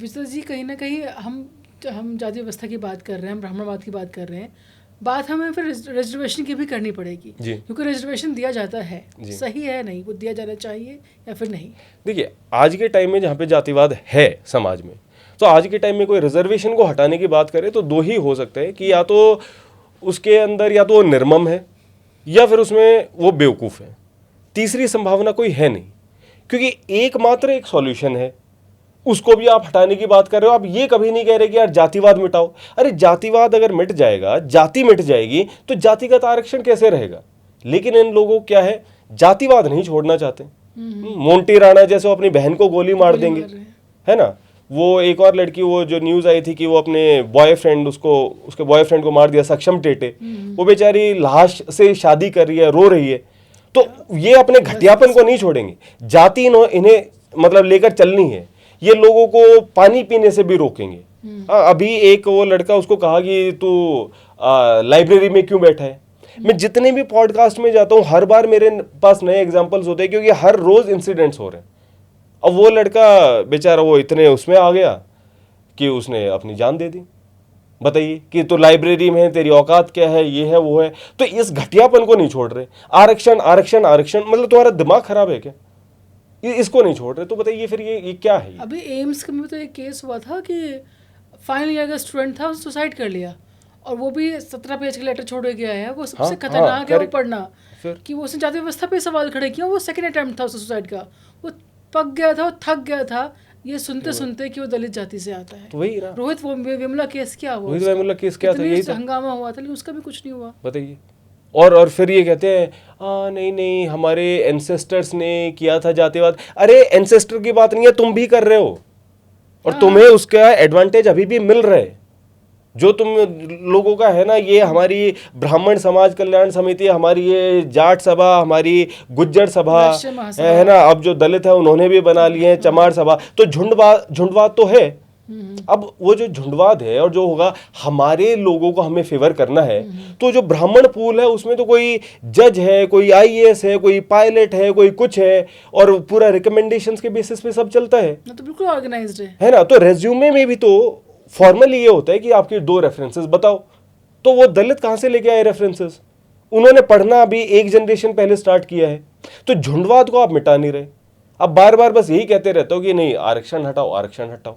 विश्व जी कहीं ना कहीं हम जाति व्यवस्था की बात कर रहे हैं, हम ब्राह्मणवाद की बात कर रहे हैं, बात हमें फिर रिजर्वेशन की भी करनी पड़ेगी, क्योंकि रिजर्वेशन दिया जाता है, सही है नहीं, वो दिया जाना चाहिए या फिर नहीं। देखिए आज के टाइम में जहाँ पे जातिवाद है समाज में, तो आज के टाइम में कोई रिजर्वेशन को हटाने की बात करे तो दो ही हो सकते हैं कि या तो उसके अंदर या तो वो निर्मम है या फिर उसमें वो बेवकूफ़ है। तीसरी संभावना कोई है नहीं, क्योंकि एकमात्र एक सॉल्यूशन है, उसको भी आप हटाने की बात कर रहे हो। आप ये कभी नहीं कह रहे कि यार जातिवाद मिटाओ। अरे जातिवाद अगर मिट जाएगा, जाति मिट जाएगी, तो जातिगत आरक्षण कैसे रहेगा? लेकिन इन लोगों को क्या है, जातिवाद नहीं छोड़ना चाहते। मोंटी राणा जैसे वो अपनी बहन को गोली मार देंगे, है ना। वो एक और लड़की, वो जो न्यूज़ आई थी कि वो अपने बॉयफ्रेंड, उसके बॉयफ्रेंड को मार दिया, सक्षम टेटे। वो बेचारी लाश से शादी कर रही है, रो रही है। तो ये अपने घटियापन को नहीं छोड़ेंगे। जाति इन्हें मतलब लेकर चलनी है। ये लोगों को पानी पीने से भी रोकेंगे। अभी एक वो लड़का, उसको कहा कि तू लाइब्रेरी में क्यों बैठा है। मैं जितने भी पॉडकास्ट में जाता हूँ, हर बार मेरे पास नए एग्जांपल्स होते हैं, क्योंकि हर रोज इंसिडेंट्स हो रहे हैं। अब वो लड़का बेचारा वो इतने उसमें आ गया कि उसने अपनी जान दे दी। बताइए कि तो लाइब्रेरी में है, तेरी औकात क्या है, ये है वो है। तो इस घटियापन को नहीं छोड़ रहे। आरक्षण आरक्षण आरक्षण, मतलब तुम्हारा दिमाग खराब है क्या? इसको नहीं छोड़ रहे। तो बताइए फिर ये क्या है? अभी एम्स में तो एक केस हुआ था कि फाइनल ईयर का स्टूडेंट था, उसने सुसाइड कर लिया, और वो भी 17 पेज का लेटर छोड़ के गया है। वो सबसे खतरनाक है वो पढ़ना, कि वो उसने जाति व्यवस्था पे सवाल खड़े किया। वो सेकंड अटेम्प्ट था उसका सुसाइड का, वो पक गया था, वो थक गया था ये सुनते सुनते कि वो दलित जाति से आता है। तो वही ना, रोहित वेमुला केस क्या हुआ? रोहित वेमुला केस क्या था? यही हंगामा हुआ था, लेकिन उसका भी कुछ नहीं हुआ। बताइए। और फिर ये कहते हैं नहीं नहीं हमारे एंसेस्टर्स ने किया था जातिवाद। अरे एंसेस्टर की बात नहीं है, तुम भी कर रहे हो, और तुम्हें उसका एडवांटेज अभी भी मिल रहा है। जो तुम लोगों का है ना, ये हमारी ब्राह्मण समाज कल्याण समिति, हमारी ये जाट सभा, हमारी गुज्जर सभा है ना, अब जो दलित है उन्होंने भी बना लिए हैं चमार सभा। तो झुंडवाद तो है। अब वो जो झुंडवाद है, और जो होगा हमारे लोगों को हमें फेवर करना है, तो जो ब्राह्मण पूल है उसमें तो कोई जज है, कोई आईएएस है, कोई पायलट है, कोई कुछ है, और पूरा रिकमेंडेशंस के बेसिस पे सब चलता है। तो बिल्कुल ऑर्गेनाइज्ड है ना। तो रेज्यूमे में भी तो फॉर्मली ये होता है कि आपके 2 रेफरेंसेस बताओ। तो वो दलित कहां से लेके आए रेफरेंसेस? उन्होंने पढ़ना अभी 1 जनरेशन पहले स्टार्ट किया है। तो झुंडवाद को आप मिटा नहीं रहे। अब बार बार बस यही कहते रहते हो कि नहीं आरक्षण हटाओ आरक्षण हटाओ।